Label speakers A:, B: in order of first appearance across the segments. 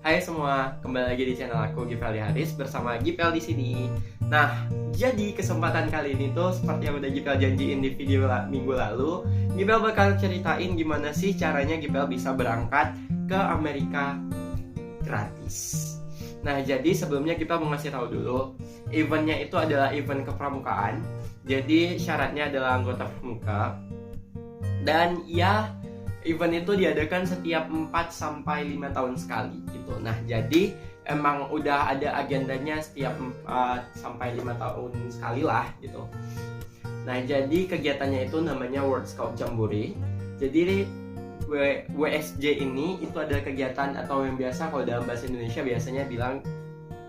A: Hai semua, kembali lagi di channel aku Gipel Haris bersama Gipel di sini. Nah, jadi kesempatan kali ini tuh seperti yang udah Gipel janjiin di video minggu lalu, Gipel bakal ceritain gimana sih caranya Gipel bisa berangkat ke Amerika gratis. Nah, jadi sebelumnya Gipel mau ngasih tahu dulu, eventnya itu adalah event kepramukaan. Jadi syaratnya adalah anggota pramuka. Dan ya, event itu diadakan setiap 4-5 tahun sekali gitu. Nah, jadi emang udah ada agendanya setiap 4-5 tahun sekali lah gitu. Nah, jadi kegiatannya itu namanya World Scout Jamboree. Jadi WSJ ini itu adalah kegiatan atau yang biasa kalau dalam bahasa Indonesia biasanya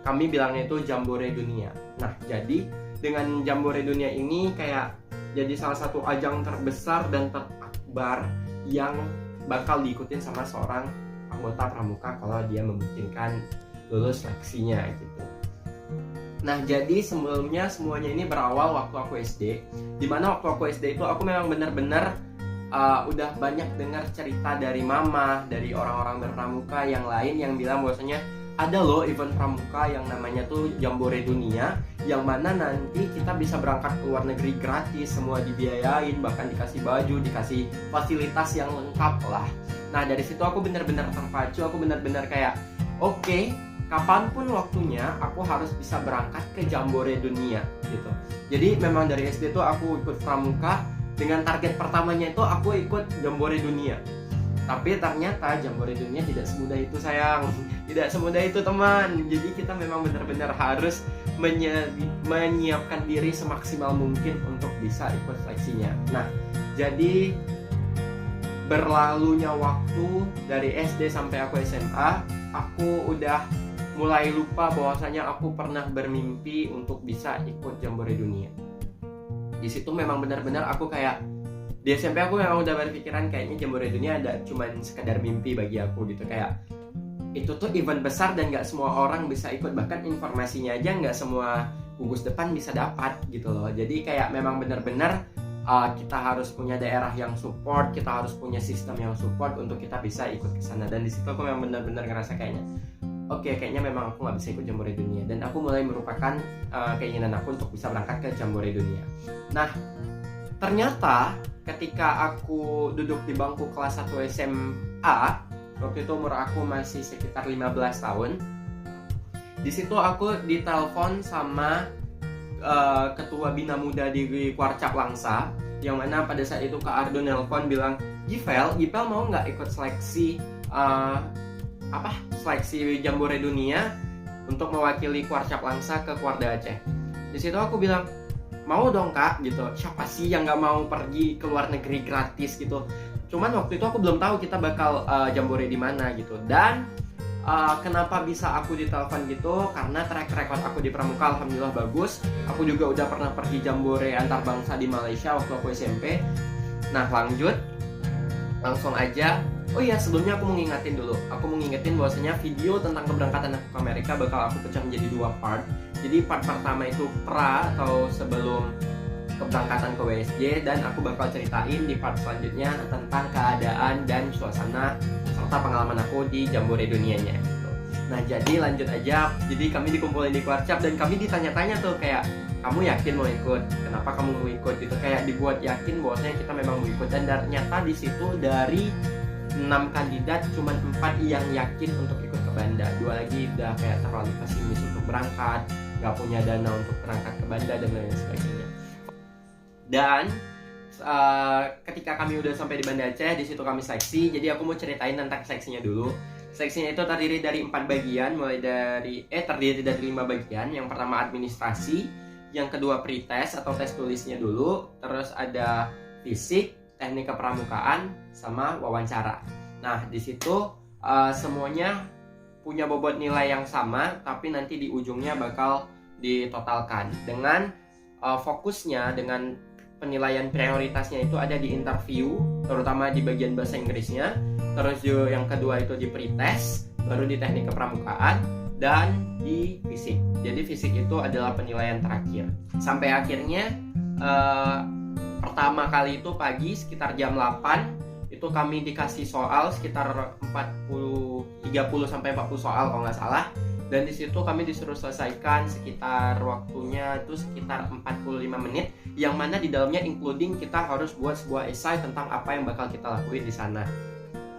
A: kami bilangnya itu Jamboree Dunia. Nah, jadi dengan Jamboree Dunia ini kayak jadi salah satu ajang terbesar dan terakbar yang bakal diikutin sama seorang anggota pramuka kalau dia memungkinkan lulus seleksinya gitu. Nah, jadi sebelumnya semuanya ini berawal waktu aku SD. Dimana waktu aku SD itu aku memang benar-benar udah banyak dengar cerita dari mama, dari orang-orang berpramuka yang lain yang bilang bahwasanya ada loh event pramuka yang namanya tuh Jamboree Dunia, yang mana nanti kita bisa berangkat ke luar negeri gratis, semua dibiayain, bahkan dikasih baju, dikasih fasilitas yang lengkap lah. Nah, dari situ aku benar-benar terpacu, aku benar-benar kayak oke, kapanpun waktunya aku harus bisa berangkat ke Jamboree Dunia gitu. Jadi memang dari SD tuh aku ikut pramuka dengan target pertamanya itu aku ikut Jamboree Dunia. Tapi ternyata Jamboree Dunia tidak semudah itu sayang, tidak semudah itu teman. Jadi kita memang benar-benar harus menyiapkan diri semaksimal mungkin untuk bisa ikut seleksinya. Nah, jadi berlalunya waktu dari SD sampai aku SMA, aku udah mulai lupa bahwasanya aku pernah bermimpi untuk bisa ikut Jamboree Dunia. Di situ memang benar-benar aku kayak di SMP aku memang udah berpikiran kayaknya Jamboree Dunia ada cuman sekedar mimpi bagi aku gitu, kayak itu tuh event besar dan nggak semua orang bisa ikut, bahkan informasinya aja nggak semua gugus depan bisa dapat gitu loh. Jadi kayak memang benar-benar kita harus punya daerah yang support, kita harus punya sistem yang support untuk kita bisa ikut ke sana. Dan di situ aku memang benar-benar ngerasa kayaknya oke, kayaknya memang aku nggak bisa ikut Jamboree Dunia, dan aku mulai merupakan keinginan aku untuk bisa berangkat ke Jamboree Dunia. Nah, ternyata ketika aku duduk di bangku kelas 1 SMA, waktu itu umur aku masih sekitar 15 tahun. Di situ aku ditelepon sama ketua Bina Muda di Kuarcap Langsa, yang mana pada saat itu Kak Ardo nelpon bilang, Gipel mau nggak ikut seleksi seleksi Jamboree Dunia untuk mewakili Kuarcap Langsa ke Kuarda Aceh. Di situ aku bilang, mau dong kak gitu, siapa sih yang nggak mau pergi ke luar negeri gratis gitu. Cuman waktu itu aku belum tahu kita bakal Jamboree di mana gitu. Dan kenapa bisa aku ditelepon gitu, karena track record aku di pramuka alhamdulillah bagus. Aku juga udah pernah pergi Jamboree antar bangsa di Malaysia waktu aku SMP. Nah, langsung aja. Oh iya, sebelumnya aku mau ngingetin bahwasanya video tentang keberangkatan aku ke Amerika bakal aku pecah menjadi 2 part. Jadi part pertama itu atau sebelum keberangkatan ke WSJ, dan aku bakal ceritain di part selanjutnya tentang keadaan dan suasana serta pengalaman aku di Jamboree Dunianya gitu. Nah, jadi lanjut aja. Jadi kami dikumpulin di Kuarcap dan kami ditanya-tanya tuh kayak, kamu yakin mau ikut? Kenapa kamu mau ikut? Gitu, kayak dibuat yakin bahwasanya kita memang mau ikut. Dan ternyata di situ dari 6 kandidat cuma 4 yang yakin untuk ikut ke Banda. 2 lagi udah kayak terlalu pesimis untuk berangkat, gak punya dana untuk berangkat ke Banda dan lain sebagainya. Dan ketika kami udah sampai di Banda Aceh, di situ kami seleksi. Jadi aku mau ceritain tentang seleksinya dulu. Seleksinya itu terdiri dari 4 bagian, terdiri dari 5 bagian. Yang pertama administrasi, yang kedua pretest atau tes tulisnya dulu, terus ada fisik, teknik kepramukaan, sama wawancara. Nah, di situ semuanya punya bobot nilai yang sama, tapi nanti di ujungnya bakal ditotalkan dengan fokusnya, dengan penilaian prioritasnya itu ada di interview, terutama di bagian bahasa Inggrisnya. Terus yang kedua itu di pretest, baru di teknik kepramukaan, dan di fisik. Jadi fisik itu adalah penilaian terakhir. Sampai akhirnya pertama kali itu pagi sekitar jam 8 itu kami dikasih soal sekitar 43 30 sampai 40 soal kalau nggak salah. Dan di situ kami disuruh selesaikan sekitar waktunya itu sekitar 45 menit, yang mana di dalamnya including kita harus buat sebuah esai tentang apa yang bakal kita lakuin di sana.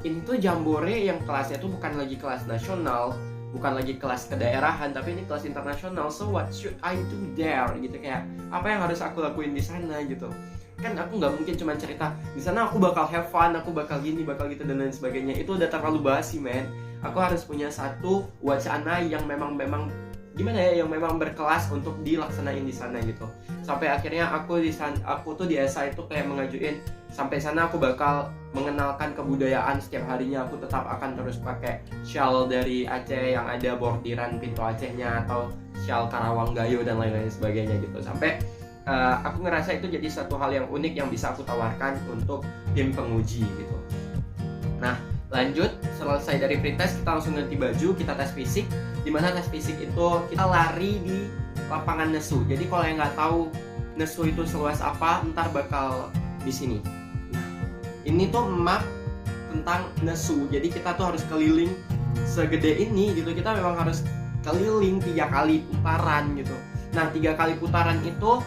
A: Ini tuh Jambore yang kelasnya tuh bukan lagi kelas nasional, bukan lagi kelas kedaerahan, tapi ini kelas internasional. So what should I do there? Gitu, kayak apa yang harus aku lakuin di sana gitu. Kan aku nggak mungkin cuma cerita di sana aku bakal have fun, aku bakal gini, bakal gitu dan lain sebagainya. Itu udah terlalu basi, men. Aku harus punya satu wacana yang memang gimana ya, yang memang berkelas untuk dilaksanain di sana gitu. Sampai akhirnya aku tuh di esai itu kayak mengajuin sampai sana aku bakal mengenalkan kebudayaan setiap harinya. Aku tetap akan terus pakai shawl dari Aceh yang ada bordiran pintu Acehnya, atau shawl Karawang Gayo dan lain-lain sebagainya gitu. Sampai aku ngerasa itu jadi satu hal yang unik yang bisa aku tawarkan untuk tim penguji gitu. Nah, lanjut, selesai dari pretest kita langsung ganti baju, kita tes fisik. Dimana tes fisik itu kita lari di lapangan nesu. Jadi kalau yang nggak tahu nesu itu seluas apa, ntar bakal di sini. Nah, ini tuh map tentang nesu. Jadi kita tuh harus keliling segede ini gitu. Kita memang harus keliling 3 kali putaran gitu. Nah, 3 kali putaran itu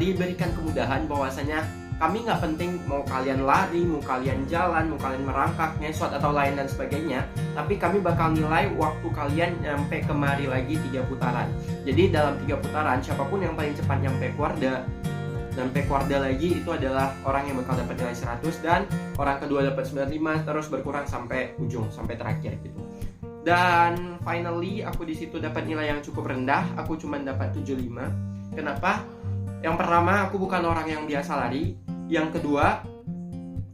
A: diberikan kemudahan bahwasanya kami nggak penting mau kalian lari, mau kalian jalan, mau kalian merangkak, ngesot atau lain dan sebagainya, tapi kami bakal nilai waktu kalian nyampe kemari lagi 3 putaran. Jadi dalam 3 putaran, siapapun yang paling cepat nyampe Kuarda lagi itu adalah orang yang bakal dapat nilai 100, dan orang kedua dapat 95, terus berkurang sampai ujung, sampai terakhir gitu. Dan finally aku di situ dapat nilai yang cukup rendah, aku cuma dapat 75. Kenapa? Yang pertama, aku bukan orang yang biasa lari. Yang kedua,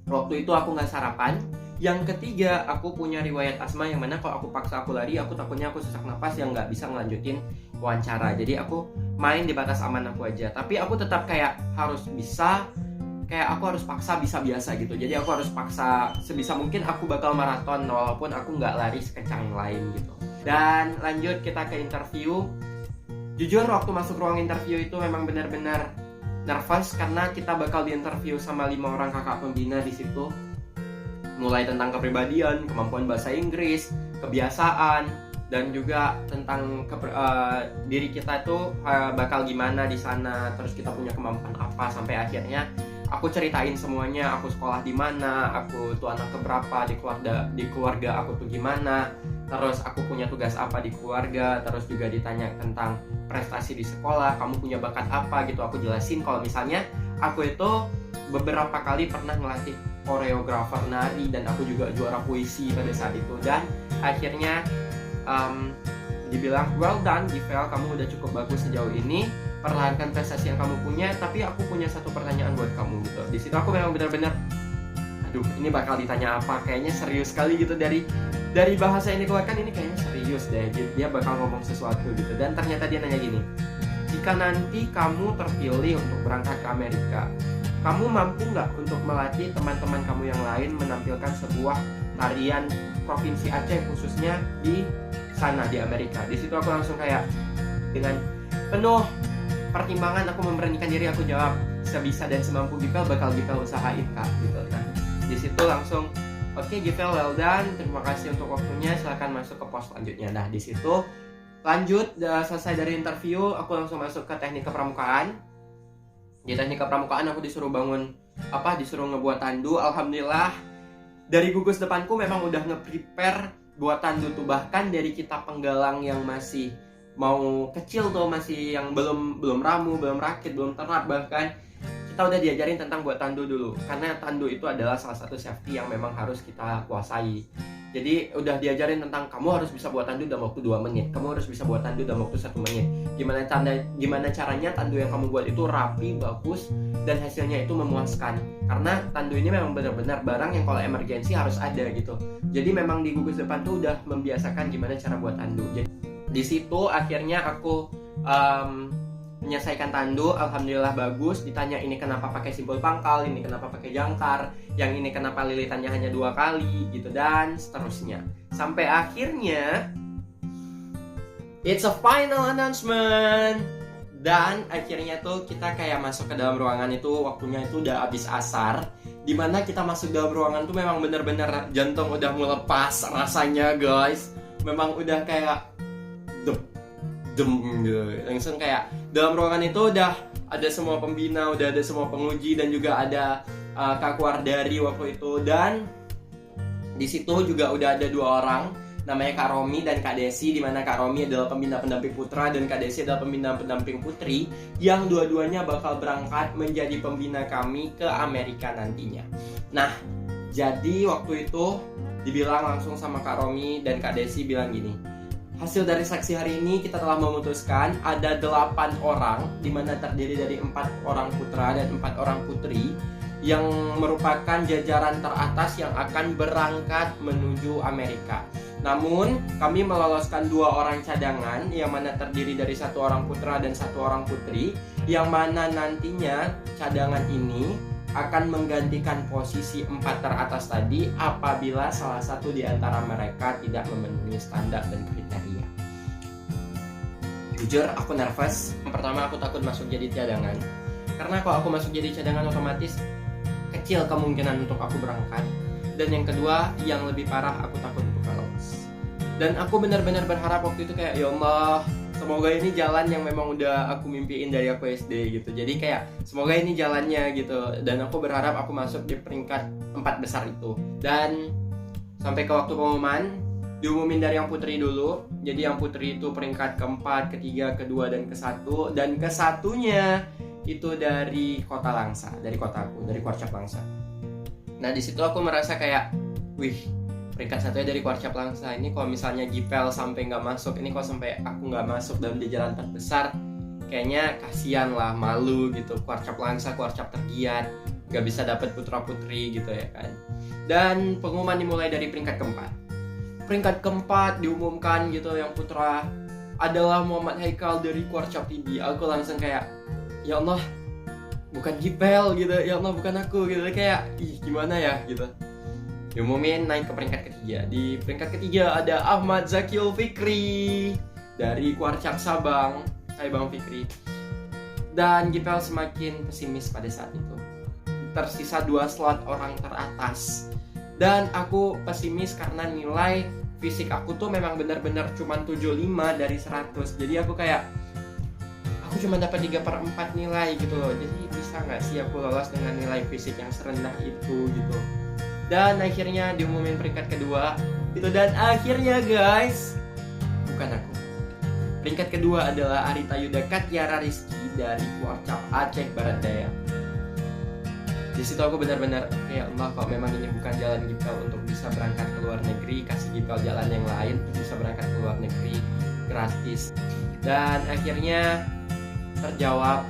A: waktu itu aku nggak sarapan. Yang ketiga, aku punya riwayat asma yang mana kalau aku paksa aku lari, aku takutnya aku sesak napas yang nggak bisa ngelanjutin wawancara. Jadi aku main di batas aman aku aja. Tapi aku tetap kayak harus bisa, kayak aku harus paksa bisa biasa gitu. Jadi aku harus paksa sebisa mungkin aku bakal maraton walaupun aku nggak lari sekencang yang lain gitu. Dan lanjut kita ke interview. Jujur waktu masuk ruang interview itu memang benar-benar nervous karena kita bakal diinterview sama 5 orang kakak pembina di situ. Mulai tentang kepribadian, kemampuan bahasa Inggris, kebiasaan, dan juga tentang diri kita itu bakal gimana di sana, terus kita punya kemampuan apa, sampai akhirnya aku ceritain semuanya, aku sekolah di mana, aku tuh anak keberapa di keluarga aku tuh gimana, terus aku punya tugas apa di keluarga, terus juga ditanya tentang prestasi di sekolah, kamu punya bakat apa gitu. Aku jelasin kalau misalnya aku itu beberapa kali pernah ngelatih koreografer nari dan aku juga juara puisi pada saat itu. Dan akhirnya dibilang well done Givel, kamu udah cukup bagus sejauh ini, perlahankan prestasi yang kamu punya, tapi aku punya satu pertanyaan buat kamu gitu. Di situ aku memang benar-benar aduh, ini bakal ditanya apa, kayaknya serius sekali gitu. Dari bahasa yang dikeluarkan ini kayaknya serius deh, dia bakal ngomong sesuatu gitu. Dan ternyata dia nanya gini, jika nanti kamu terpilih untuk berangkat ke Amerika, kamu mampu nggak untuk melatih teman-teman kamu yang lain menampilkan sebuah tarian provinsi Aceh khususnya di sana di Amerika? Di situ aku langsung kayak dengan penuh pertimbangan aku memberanikan diri, aku jawab sebisa dan semampu Givel, bakal Givel usahain kak gitu. Nah di situ langsung oke, Givel, well done, terima kasih untuk waktunya, silakan masuk ke pos selanjutnya. Nah di situ lanjut, selesai dari interview, aku langsung masuk ke teknik kepramukaan. Di teknik kepramukaan aku disuruh disuruh ngebuat tandu. Alhamdulillah dari gugus depanku memang udah nge-prepare buat tandu tuh. Bahkan dari kita penggalang yang masih mau kecil tuh, masih yang belum ramu, belum rakit, belum terap, bahkan kita udah diajarin tentang buat tandu dulu, karena tandu itu adalah salah satu safety yang memang harus kita kuasai. Jadi udah diajarin tentang kamu harus bisa buat tandu dalam waktu 2 menit, kamu harus bisa buat tandu dalam waktu 1 menit. Gimana caranya tandu yang kamu buat itu rapi, bagus, dan hasilnya itu memuaskan. Karena tandu ini memang benar-benar barang yang kalau emergensi harus ada gitu. Jadi memang di gugus depan tuh udah membiasakan gimana cara buat tandu. Jadi di situ akhirnya aku menyelesaikan tandu, alhamdulillah bagus. Ditanya ini kenapa pakai simpul pangkal, ini kenapa pakai jangkar, yang ini kenapa lilitannya hanya 2 kali gitu, dan seterusnya. Sampai akhirnya it's a final announcement. Dan akhirnya tuh kita kayak masuk ke dalam ruangan itu, waktunya itu udah habis asar. dimana kita masuk dalam ruangan tuh memang benar-benar jantung udah melepas rasanya guys. Memang udah kayak dem gitu. Langsung kayak dalam ruangan itu udah ada semua pembina, udah ada semua penguji, dan juga ada Kak Wardari waktu itu. Dan di situ juga udah ada 2 orang, namanya Kak Romi dan Kak Desi, di mana Kak Romi adalah pembina pendamping putra dan Kak Desi adalah pembina pendamping putri, yang dua-duanya bakal berangkat menjadi pembina kami ke Amerika nantinya. Nah, jadi waktu itu dibilang langsung sama Kak Romi dan Kak Desi bilang gini, hasil dari saksi hari ini kita telah memutuskan ada 8 orang, di mana terdiri dari 4 orang putra dan 4 orang putri, yang merupakan jajaran teratas yang akan berangkat menuju Amerika. Namun kami meloloskan 2 orang cadangan, yang mana terdiri dari 1 orang putra dan 1 orang putri, yang mana nantinya cadangan ini akan menggantikan posisi 4 teratas tadi apabila salah satu di antara mereka tidak memenuhi standar dan kriteria. Jujur aku nervous. Yang pertama aku takut masuk jadi cadangan, karena kalau aku masuk jadi cadangan otomatis kecil kemungkinan untuk aku berangkat. Dan yang kedua, yang lebih parah, aku takut untuk gak lolos. Dan aku benar-benar berharap waktu itu kayak, ya Allah, semoga ini jalan yang memang udah aku mimpiin dari aku SD gitu. Jadi kayak semoga ini jalannya gitu. Dan aku berharap aku masuk di peringkat 4 besar itu. Dan sampai ke waktu pengumuman, diumumin dari yang putri dulu. Jadi yang putri itu peringkat keempat, ketiga, kedua, dan ke-1. Dan ke-1-nya itu dari kota Langsa, dari kotaku, dari Kuarcap Langsa. Nah di situ aku merasa kayak, wih, peringkat 1-nya dari Kuarcap Langsa. Ini kalau misalnya Gipel sampai nggak masuk, ini kalau sampai aku nggak masuk dalam jajaran 4 besar, kayaknya kasihan lah, malu gitu. Kuarcap Langsa, Kuarcap tergiat, nggak bisa dapet putra putri gitu ya kan. Dan pengumuman dimulai dari peringkat keempat. Peringkat keempat diumumkan gitu, yang putra adalah Muhammad Haikal dari Kuarcap TV. Aku langsung kayak, ya Allah, bukan Gipel gitu, ya Allah bukan aku gitu, kayak ih gimana ya gitu. Diumumin naik ke peringkat ketiga. Di peringkat ketiga ada Ahmad Zakil Fikri dari Kuarcap Sabang. Hai Bang Fikri. Dan Gipel semakin pesimis pada saat itu. Tersisa 2 slot orang teratas. Dan aku pesimis karena nilai fisik aku tuh memang benar-benar cuma 75 dari 100. Jadi aku kayak, aku cuma dapat 3/4 nilai gitu loh. Jadi bisa nggak sih aku lolos dengan nilai fisik yang serendah itu gitu. Dan akhirnya diumumin peringkat kedua itu, dan akhirnya guys, bukan aku. Peringkat kedua adalah Arita Yuda Katyara Rizky dari Kuarcap Aceh Barat Daya. Di situ aku benar-benar kayak, Allah, kalau memang ini bukan jalan Gipel untuk bisa berangkat ke luar negeri, kasih Gipel jalan yang lain untuk bisa berangkat ke luar negeri gratis. Dan akhirnya terjawab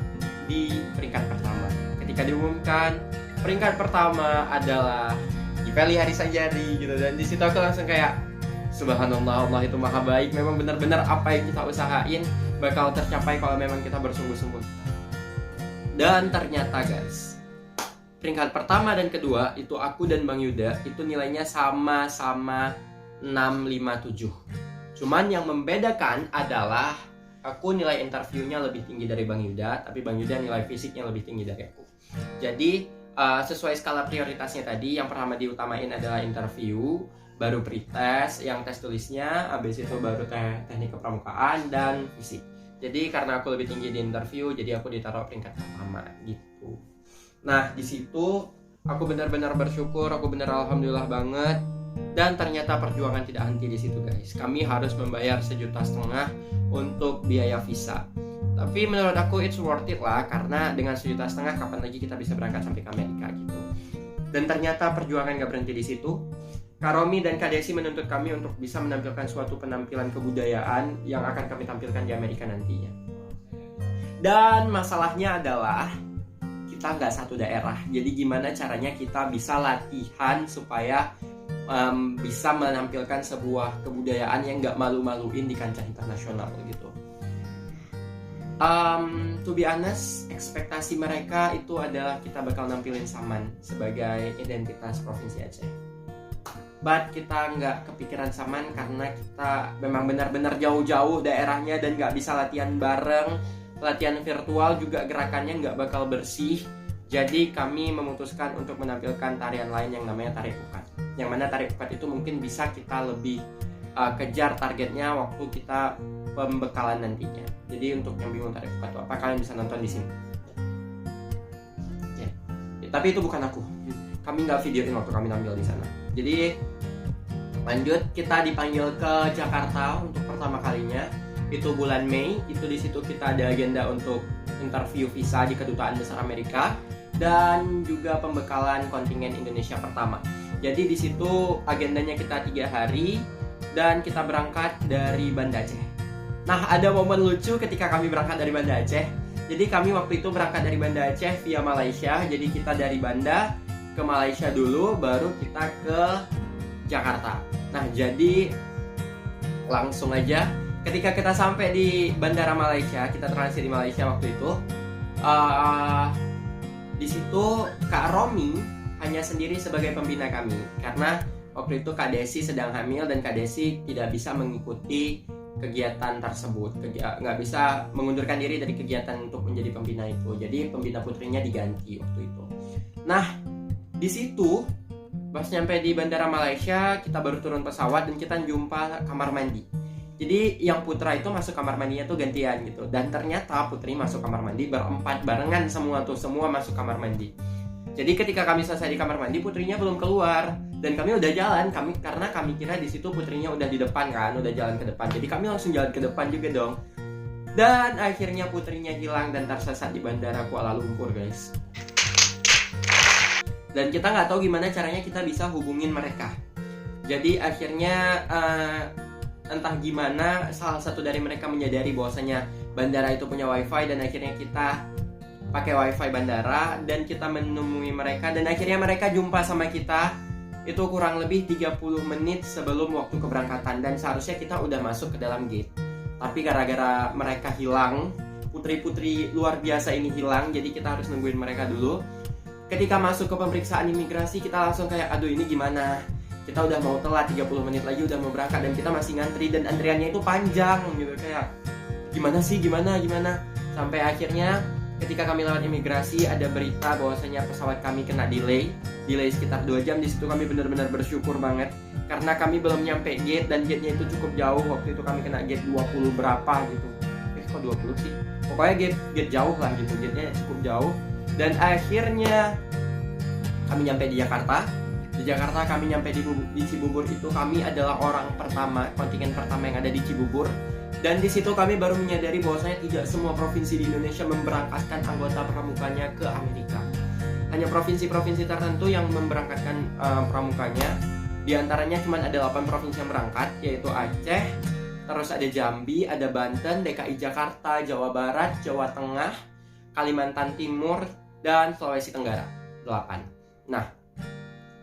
A: di peringkat pertama. Ketika diumumkan peringkat pertama adalah Gipel Harisajari gitu, dan di situ aku langsung kayak, subhanallah, Allah itu maha baik. Memang benar-benar apa yang kita usahain bakal tercapai kalau memang kita bersungguh-sungguh. Dan ternyata guys, peringkat pertama dan kedua itu aku dan Bang Yuda itu nilainya sama-sama 657. Cuman yang membedakan adalah aku nilai interviewnya lebih tinggi dari Bang Yuda, tapi Bang Yuda nilai fisiknya lebih tinggi dari aku. Jadi sesuai skala prioritasnya tadi, yang pertama diutamain adalah interview, baru pretest, yang tes tulisnya, habis itu baru teknik kepramukaan dan fisik. Jadi karena aku lebih tinggi di interview, jadi aku ditaruh peringkat pertama gitu. Nah di situ aku benar-benar bersyukur, aku benar alhamdulillah banget. Dan ternyata perjuangan tidak henti di situ guys. Kami harus membayar 1,5 juta untuk biaya visa. Tapi menurut aku it's worth it lah, karena dengan 1,5 juta kapan lagi kita bisa berangkat sampai ke Amerika gitu. Dan ternyata perjuangan gak berhenti di situ. Kak Romi dan Kak Desi menuntut kami untuk bisa menampilkan suatu penampilan kebudayaan yang akan kami tampilkan di Amerika nantinya. Dan masalahnya adalah kita nggak satu daerah. Jadi gimana caranya kita bisa latihan supaya bisa menampilkan sebuah kebudayaan yang nggak malu-maluin di kancah internasional gitu. To be honest, ekspektasi mereka itu adalah kita bakal nampilin Saman sebagai identitas Provinsi Aceh. But kita nggak kepikiran Saman karena kita memang benar-benar jauh-jauh daerahnya dan nggak bisa latihan bareng. Latihan virtual juga gerakannya nggak bakal bersih. Jadi kami memutuskan untuk menampilkan tarian lain yang namanya tari ukat. Yang mana tari ukat itu mungkin bisa kita lebih kejar targetnya waktu kita pembekalan nantinya. Jadi untuk yang bingung tari ukat itu apa, kalian bisa nonton di sini. Ya. Tapi itu bukan aku. Kami nggak videoin waktu kami tampil di sana. Jadi lanjut, kita dipanggil ke Jakarta untuk pertama kalinya. Itu bulan Mei. Itu di situ kita ada agenda untuk interview visa di Kedutaan Besar Amerika dan juga pembekalan kontingen Indonesia pertama. Jadi di situ agendanya kita 3 hari dan kita berangkat dari Banda Aceh. Nah, ada momen lucu ketika kami berangkat dari Banda Aceh. Jadi kami waktu itu berangkat dari Banda Aceh via Malaysia. Jadi kita dari Banda ke Malaysia dulu, baru kita ke Jakarta. Nah, jadi langsung aja ketika kita sampai di Bandara Malaysia, kita transit di Malaysia waktu itu. Di situ Kak Romi hanya sendiri sebagai pembina kami, karena waktu itu Kak Desi sedang hamil dan Kak Desi tidak bisa mengikuti kegiatan tersebut, nggak bisa mengundurkan diri dari kegiatan untuk menjadi pembina itu. Jadi pembina putrinya diganti waktu itu. Nah, di situ pas nyampe di Bandara Malaysia, kita baru turun pesawat dan kita jumpa kamar mandi. Jadi yang putra itu masuk kamar mandinya tuh gantian gitu. Dan ternyata putri masuk kamar mandi berempat barengan semua masuk kamar mandi. Jadi ketika kami selesai di kamar mandi, putrinya belum keluar dan kami udah jalan. Karena kami kira di situ putrinya udah di depan kan, udah jalan ke depan. Jadi kami langsung jalan ke depan juga dong. Dan akhirnya putrinya hilang dan tersesat di Bandara Kuala Lumpur, guys. Dan kita nggak tahu gimana caranya kita bisa hubungin mereka. Jadi akhirnya entah gimana salah satu dari mereka menyadari bahwasanya bandara itu punya wifi, dan akhirnya kita pakai wifi bandara dan kita menemui mereka, dan akhirnya mereka jumpa sama kita itu kurang lebih 30 menit sebelum waktu keberangkatan, dan seharusnya kita udah masuk ke dalam gate. Tapi gara-gara mereka hilang, putri-putri luar biasa ini hilang, jadi kita harus nungguin mereka dulu. Ketika masuk ke pemeriksaan imigrasi, kita langsung kayak, aduh ini gimana? Kita udah mau telat, 30 menit lagi udah mau berangkat dan kita masih ngantri, dan antriannya itu panjang gitu. Kayak gimana sih, gimana sampai akhirnya ketika kami lewat imigrasi ada berita bahwasanya pesawat kami kena delay sekitar 2 jam. Di situ kami benar-benar bersyukur banget karena kami belum nyampe gate, dan gate-nya itu cukup jauh. Waktu itu kami kena gate 20 berapa gitu. Kok 20 sih? Pokoknya gate jauh lah gitu, gate-nya cukup jauh. Dan akhirnya kami nyampe di Jakarta. Di Jakarta kami nyampe di Cibubur. Itu kami adalah orang pertama, kontingen pertama yang ada di Cibubur. Dan di situ kami baru menyadari bahwasanya tidak semua provinsi di Indonesia memberangkatkan anggota pramukanya ke Amerika. Hanya provinsi-provinsi tertentu yang memberangkatkan pramukanya. Di antaranya cuma ada 8 provinsi yang berangkat, yaitu Aceh, terus ada Jambi, ada Banten, DKI Jakarta, Jawa Barat, Jawa Tengah, Kalimantan Timur, dan Sulawesi Tenggara. 8. Nah,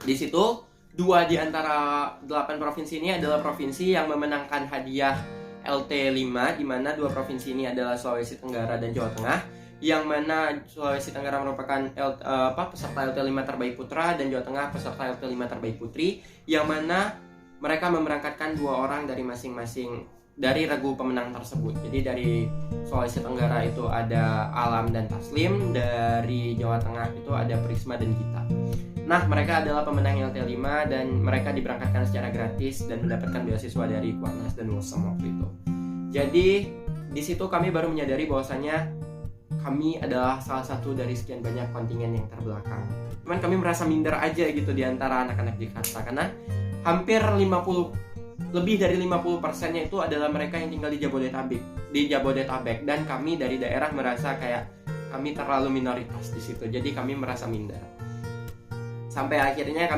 A: di situ 2 di antara 8 provinsi ini adalah provinsi yang memenangkan hadiah LT5, di mana 2 provinsi ini adalah Sulawesi Tenggara dan Jawa Tengah, yang mana Sulawesi Tenggara merupakan peserta LT5 terbaik putra dan Jawa Tengah peserta LT5 terbaik putri, yang mana mereka memberangkatkan 2 orang dari masing-masing dari regu pemenang tersebut. Jadi dari Sulawesi Tenggara itu ada Alam dan Taslim, dari Jawa Tengah itu ada Prisma dan Gita. Nah, mereka adalah pemenang LT5 dan mereka diberangkatkan secara gratis dan mendapatkan beasiswa dari Kuarnas dan WOSEM waktu itu. Jadi di situ kami baru menyadari bahwasanya kami adalah salah satu dari sekian banyak kontingen yang terbelakang. Cuman kami merasa minder aja gitu di antara anak-anak Jakarta, karena hampir lebih dari 50%-nya itu adalah mereka yang tinggal di Jabodetabek, dan kami dari daerah merasa kayak kami terlalu minoritas di situ. Jadi kami merasa minder. Sampai akhirnya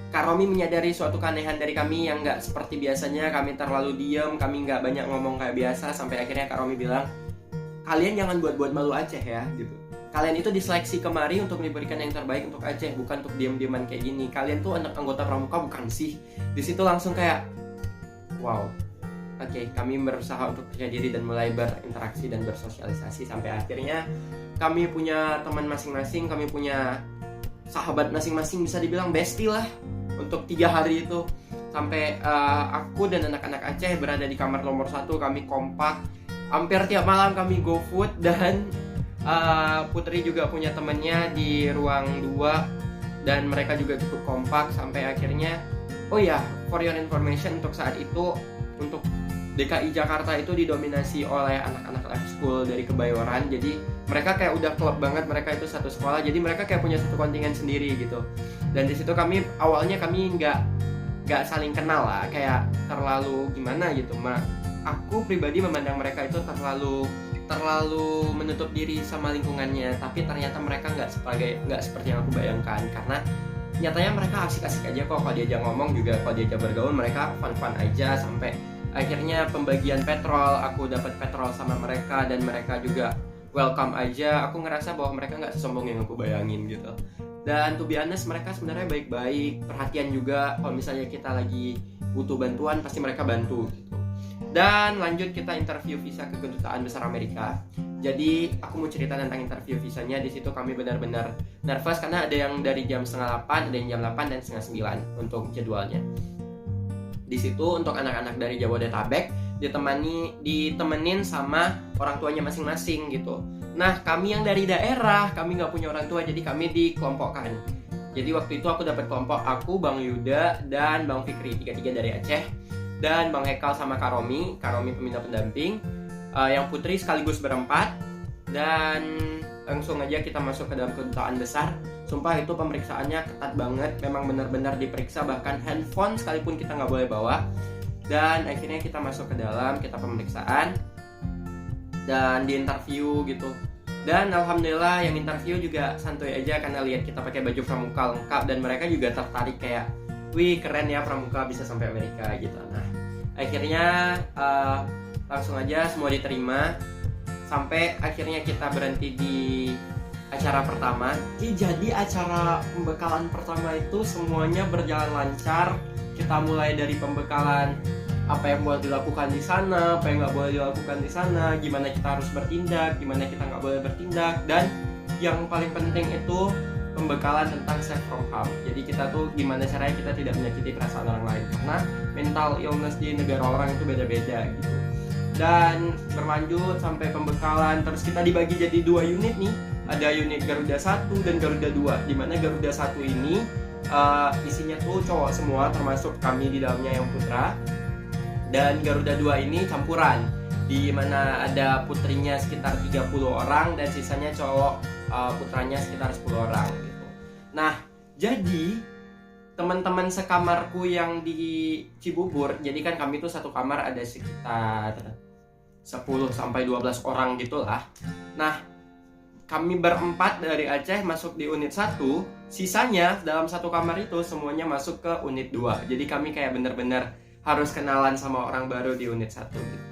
A: Kak Romi menyadari suatu keanehan dari kami yang nggak seperti biasanya. Kami terlalu diam, kami nggak banyak ngomong kayak biasa. Sampai akhirnya Kak Romi bilang, kalian jangan buat-buat malu Aceh ya gitu. Kalian itu diseleksi kemari untuk memberikan yang terbaik untuk Aceh, bukan untuk diam-diaman kayak gini. Kalian tuh anak anggota pramuka bukan sih? Di situ langsung kayak wow. Oke, kami berusaha untuk percaya diri dan mulai berinteraksi dan bersosialisasi. Sampai akhirnya kami punya teman masing-masing, kami punya sahabat masing-masing, bisa dibilang bestie lah untuk 3 hari itu. Sampai aku dan anak-anak Aceh berada di kamar nomor 1, kami kompak. Hampir tiap malam kami go food, dan Putri juga punya temennya di ruang 2 dan mereka juga cukup kompak sampai akhirnya, oh ya, for your information, untuk saat itu untuk DKI Jakarta itu didominasi oleh anak-anak life school dari Kebayoran. Jadi mereka kayak udah klub banget, mereka itu satu sekolah, jadi mereka kayak punya satu kontingen sendiri gitu. Dan di situ awalnya kami nggak saling kenal lah, kayak terlalu gimana gitu. Aku pribadi memandang mereka itu terlalu menutup diri sama lingkungannya, tapi ternyata mereka nggak seperti yang aku bayangkan, karena nyatanya mereka asik-asik aja kok. Kalau diajak ngomong juga, kalau diajak bergaul, mereka fun-fun aja. Sampai akhirnya pembagian petrol, aku dapat petrol sama mereka dan mereka juga welcome aja. Aku ngerasa bahwa mereka nggak sesombong yang aku bayangin gitu. Dan to be honest, mereka sebenarnya baik-baik, perhatian juga. Kalau misalnya kita lagi butuh bantuan, pasti mereka bantu gitu. Dan lanjut kita interview visa ke Kedutaan Besar Amerika. Jadi aku mau cerita tentang interview visanya. Di situ kami benar-benar nervous karena ada yang dari jam 7:30, ada yang jam 8 dan setengah 9 untuk jadwalnya. Di situ untuk anak-anak dari Jabodetabek ditemenin sama orang tuanya masing-masing gitu. Nah, kami yang dari daerah, kami nggak punya orang tua, jadi kami dikelompokkan. Jadi waktu itu aku dapat kelompok, aku, Bang Yuda, dan Bang Fikri, tiga-tiga dari Aceh. Dan Bang Hekal sama Karomi pembina pendamping, yang Putri sekaligus berempat. Dan langsung aja kita masuk ke dalam Kedutaan Besar. Sumpah itu pemeriksaannya ketat banget, memang benar-benar diperiksa, bahkan handphone sekalipun kita nggak boleh bawa. Dan akhirnya kita masuk ke dalam, kita pemeriksaan dan di interview gitu. Dan alhamdulillah yang interview juga santuy aja karena lihat kita pakai baju pramuka lengkap, dan mereka juga tertarik kayak, wih keren ya pramuka bisa sampai Amerika gitu. Nah akhirnya langsung aja semua diterima sampai akhirnya kita berhenti di acara pertama. Jadi acara pembekalan pertama itu semuanya berjalan lancar. Kita mulai dari pembekalan apa yang boleh dilakukan di sana, apa yang nggak boleh dilakukan di sana, gimana kita harus bertindak, gimana kita nggak boleh bertindak, dan yang paling penting itu pembekalan tentang safe from harm. Jadi kita tuh gimana caranya kita tidak menyakiti perasaan orang lain, karena mental illness di negara orang itu beda-beda gitu. Dan berlanjut sampai pembekalan, terus kita dibagi jadi 2 unit nih. Ada unit Garuda 1 dan Garuda 2, dimana Garuda 1 ini isinya tuh cowok semua, termasuk kami di dalamnya yang putra. Dan Garuda 2 ini campuran, di mana ada putrinya sekitar 30 orang dan sisanya cowok, putranya sekitar 10 orang gitu. Nah, jadi teman-teman sekamarku yang di Cibubur, jadi kan kami tuh satu kamar ada sekitar 10 sampai 12 orang gitulah. Nah, kami berempat dari Aceh masuk di unit 1, sisanya dalam satu kamar itu semuanya masuk ke unit 2. Jadi kami kayak bener-bener harus kenalan sama orang baru di unit 1 gitu.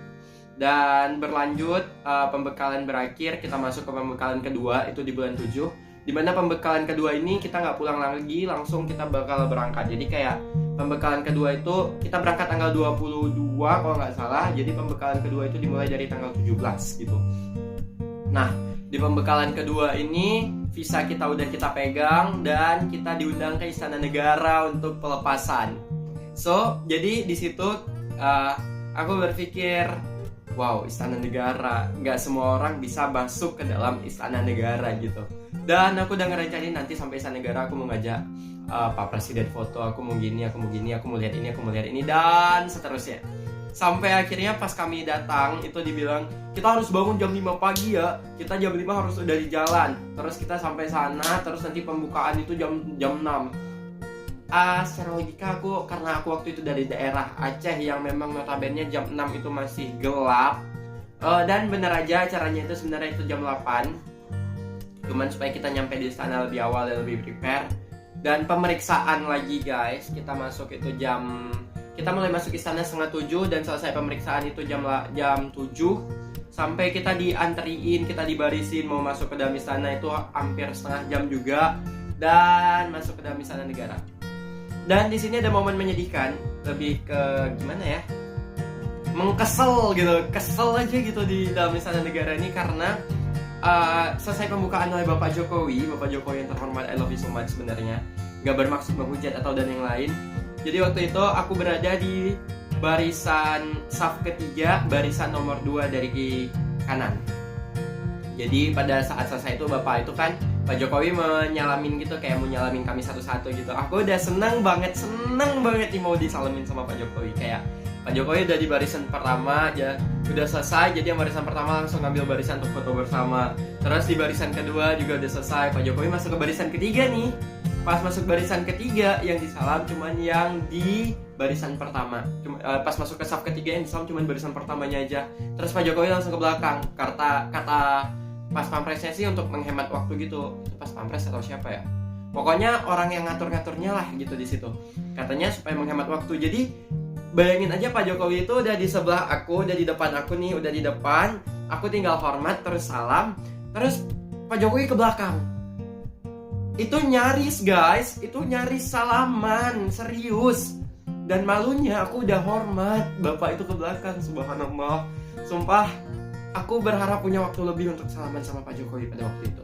A: Dan berlanjut, pembekalan berakhir, kita masuk ke pembekalan kedua, itu di bulan 7. Dimana pembekalan kedua ini kita nggak pulang lagi, langsung kita bakal berangkat. Jadi kayak pembekalan kedua itu kita berangkat tanggal 22 kalau nggak salah. Jadi pembekalan kedua itu dimulai dari tanggal 17 gitu. Nah, di pembekalan kedua ini visa kita udah kita pegang dan kita diundang ke Istana Negara untuk pelepasan. So, jadi di situ aku berpikir, wow, Istana Negara, nggak semua orang bisa masuk ke dalam Istana Negara gitu. Dan aku udah ngerencanain nanti sampai Istana Negara aku mau ngajak Pak Presiden foto, aku mau gini, aku mau lihat ini, dan seterusnya. Sampai akhirnya pas kami datang itu dibilang kita harus bangun jam 5 pagi ya, kita jam 5 harus udah di jalan. Terus kita sampai sana, terus nanti pembukaan itu jam 6. Secara logika karena aku waktu itu dari daerah Aceh yang memang notabene jam 6 itu masih gelap, dan bener aja acaranya itu sebenarnya itu jam 8, cuman supaya kita nyampe di sana lebih awal dan lebih prepare. Dan pemeriksaan lagi guys, kita mulai masuk istana 6:30 dan selesai pemeriksaan itu jam 7, sampai kita dianteriin, kita dibarisin mau masuk ke dalam istana itu hampir setengah jam juga, dan masuk ke dalam Istana Negara. Dan di sini ada momen menyedihkan, lebih ke gimana ya, kesel aja gitu di dalam Istana Negara ini, karena selesai pembukaan oleh Bapak Jokowi yang terhormat, I love you so much sebenarnya, nggak bermaksud menghujat atau dan yang lain. Jadi waktu itu aku berada di barisan saf ketiga, barisan nomor 2 dari kanan. Jadi pada saat selesai itu Bapak itu kan Pak Jokowi menyalamin gitu, kayak mau nyalamin kami satu-satu gitu. Aku udah seneng banget nih mau disalamin sama Pak Jokowi. Kayak Pak Jokowi udah di barisan pertama aja, udah selesai. Jadi yang barisan pertama langsung ngambil barisan untuk foto bersama. Terus di barisan kedua juga udah selesai. Pak Jokowi masuk ke barisan ketiga nih. Pas masuk barisan ketiga yang disalam cuman yang di barisan pertama. Pas masuk ke saf ketiga yang disalam cuman barisan pertamanya aja. Terus Pak Jokowi langsung ke belakang. Kata pas pampresnya sih untuk menghemat waktu gitu. Itu pas pampres atau siapa ya? Pokoknya orang yang ngatur-ngaturnya lah gitu di situ. Katanya supaya menghemat waktu. Jadi bayangin aja Pak Jokowi itu udah di sebelah aku, udah di depan aku nih, udah di depan. Aku tinggal hormat terus salam. Terus Pak Jokowi ke belakang. Itu nyaris guys, itu nyaris salaman, serius. Dan malunya aku udah hormat, Bapak itu ke belakang, subhanallah. Sumpah, aku berharap punya waktu lebih untuk salaman sama Pak Jokowi pada waktu itu.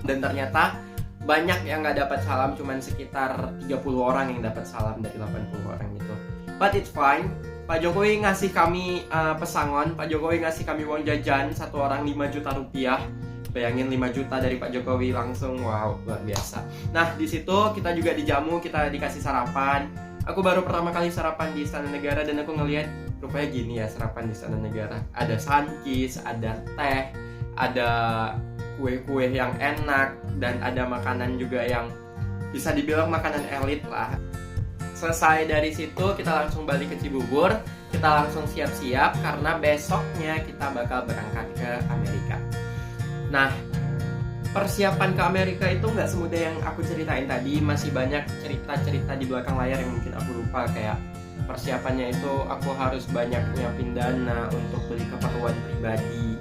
A: Dan ternyata banyak yang gak dapat salam, cuman sekitar 30 orang yang dapat salam dari 80 orang itu. But it's fine. Pak Jokowi ngasih kami pesangon, Pak Jokowi ngasih kami uang jajan, satu orang 5 juta rupiah. Bayangin 5 juta dari Pak Jokowi langsung, wow, luar biasa. Nah, di situ kita juga dijamu, kita dikasih sarapan. Aku baru pertama kali sarapan di Istana Negara dan aku ngelihat rupanya gini ya sarapan di Istana Negara. Ada sankis, ada teh, ada kue-kue yang enak, dan ada makanan juga yang bisa dibilang makanan elit lah. Selesai dari situ kita langsung balik ke Cibubur, kita langsung siap-siap karena besoknya kita bakal berangkat ke Amerika. Nah, persiapan ke Amerika itu nggak semudah yang aku ceritain tadi. Masih banyak cerita-cerita di belakang layar yang mungkin aku lupa. Kayak persiapannya itu aku harus banyak nyiapin dana untuk beli keperluan pribadi.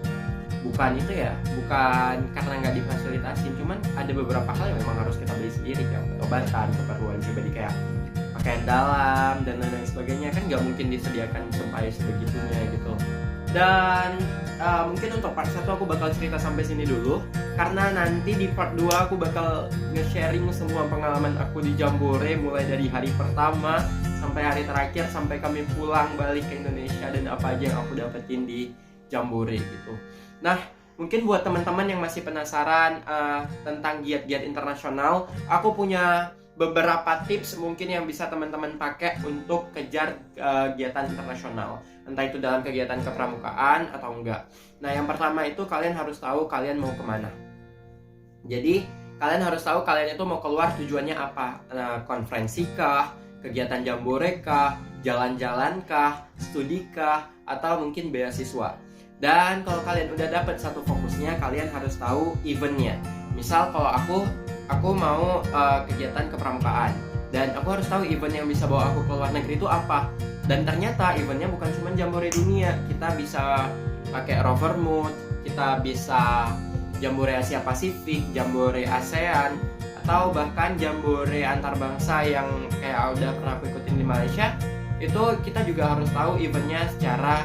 A: Bukan itu ya, bukan karena nggak difasilitasin. Cuman ada beberapa hal yang memang harus kita beli sendiri, kayak obat-obatan, keperluan pribadi kayak pakaian dalam dan lain-lain sebagainya. Kan nggak mungkin disediakan sampai sebegitunya gitu. Dan mungkin untuk part 1 aku bakal cerita sampai sini dulu, karena nanti di part 2 aku bakal nge-sharing semua pengalaman aku di Jambore, mulai dari hari pertama sampai hari terakhir, sampai kami pulang balik ke Indonesia dan apa aja yang aku dapetin di Jambore gitu. Nah, mungkin buat teman-teman yang masih penasaran tentang giat-giat internasional, aku punya beberapa tips mungkin yang bisa teman-teman pakai untuk kejar kegiatan internasional, entah itu dalam kegiatan kepramukaan atau enggak. Nah, yang pertama itu kalian harus tahu kalian mau kemana. Jadi kalian harus tahu kalian itu mau keluar tujuannya apa. Konferensi kah, kegiatan Jambore kah, jalan-jalan kah, studi kah, atau mungkin beasiswa. Dan kalau kalian udah dapat satu fokusnya, kalian harus tahu eventnya. Misal kalau aku mau kegiatan kepramukaan, dan aku harus tahu event yang bisa bawa aku ke luar negeri itu apa. Dan ternyata eventnya bukan cuma Jambore dunia, kita bisa pakai Rover Mood, kita bisa Jambore Asia Pasifik, Jambore ASEAN, atau bahkan Jambore antar bangsa yang kayak udah pernah aku ikutin di Malaysia. Itu kita juga harus tahu eventnya secara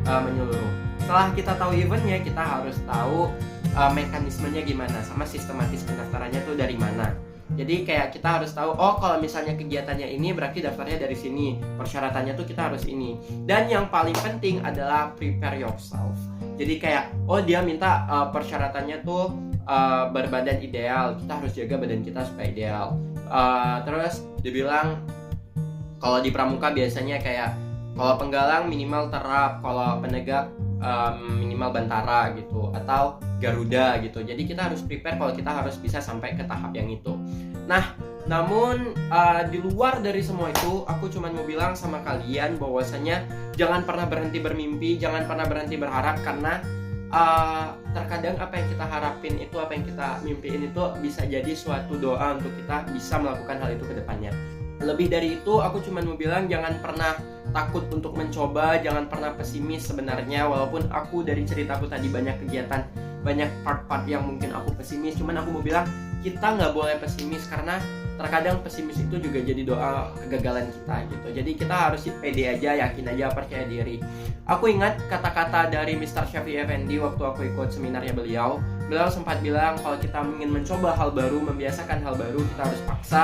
A: menyeluruh. Setelah kita tahu eventnya, kita harus tahu mekanismenya gimana, sama sistematis pendaftarannya tuh dari mana. Jadi kayak kita harus tahu, oh kalau misalnya kegiatannya ini berarti daftarnya dari sini, persyaratannya tuh kita harus ini. Dan yang paling penting adalah prepare yourself. Jadi kayak, oh dia minta persyaratannya tuh berbadan ideal, kita harus jaga badan kita supaya ideal. Terus dibilang kalau di pramuka biasanya kayak kalau penggalang minimal terap, kalau penegak minimal bantara gitu, atau Garuda gitu. Jadi kita harus prepare kalau kita harus bisa sampai ke tahap yang itu. Nah, namun di luar dari semua itu, aku cuma mau bilang sama kalian bahwasanya jangan pernah berhenti bermimpi, jangan pernah berhenti berharap, karena terkadang apa yang kita harapin itu, apa yang kita mimpiin itu bisa jadi suatu doa untuk kita bisa melakukan hal itu ke depannya. Lebih dari itu, aku cuma mau bilang jangan pernah takut untuk mencoba, jangan pernah pesimis sebenarnya. Walaupun aku dari ceritaku tadi banyak kegiatan, banyak part-part yang mungkin aku pesimis, cuman aku mau bilang kita nggak boleh pesimis, karena terkadang pesimis itu juga jadi doa kegagalan kita gitu. Jadi kita harus pede aja, yakin aja, percaya diri. Aku ingat kata-kata dari Mr. Syafi'i Effendi waktu aku ikut seminarnya beliau. Beliau sempat bilang kalau kita ingin mencoba hal baru, membiasakan hal baru, kita harus paksa,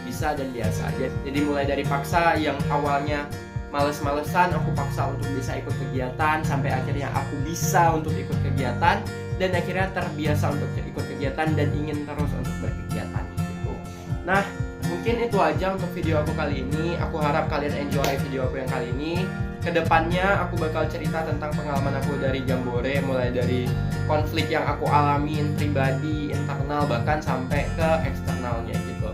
A: bisa dan biasa aja. Jadi mulai dari paksa yang awalnya males-malesan, aku paksa untuk bisa ikut kegiatan, sampai akhirnya aku bisa untuk ikut kegiatan. dan akhirnya terbiasa untuk ikut kegiatan dan ingin terus untuk berkegiatan gitu. Nah, mungkin itu aja untuk video aku kali ini. Aku harap kalian enjoy video aku yang kali ini. Kedepannya aku bakal cerita tentang pengalaman aku dari Jambore, mulai dari konflik yang aku alamin pribadi, internal, bahkan sampai ke eksternalnya gitu.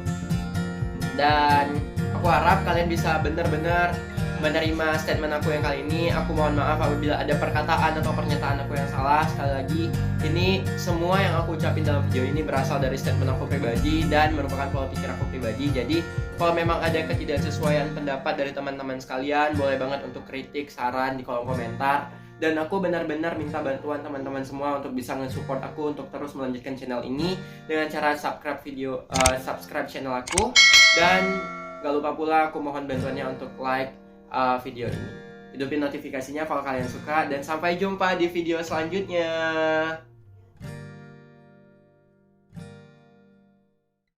A: Dan aku harap kalian bisa benar-benar menerima statement aku yang kali ini. Aku mohon maaf apabila ada perkataan atau pernyataan aku yang salah. Sekali lagi, ini semua yang aku ucapin dalam video ini berasal dari statement aku pribadi dan merupakan pola pikir aku pribadi. Jadi kalau memang ada ketidaksesuaian pendapat dari teman-teman sekalian, boleh banget untuk kritik, saran di kolom komentar. Dan aku benar-benar minta bantuan teman-teman semua untuk bisa nge-support aku untuk terus melanjutkan channel ini dengan cara subscribe channel aku. Dan gak lupa pula aku mohon bantuannya untuk like video ini. Hidupin notifikasinya kalau kalian suka, dan sampai jumpa di video selanjutnya.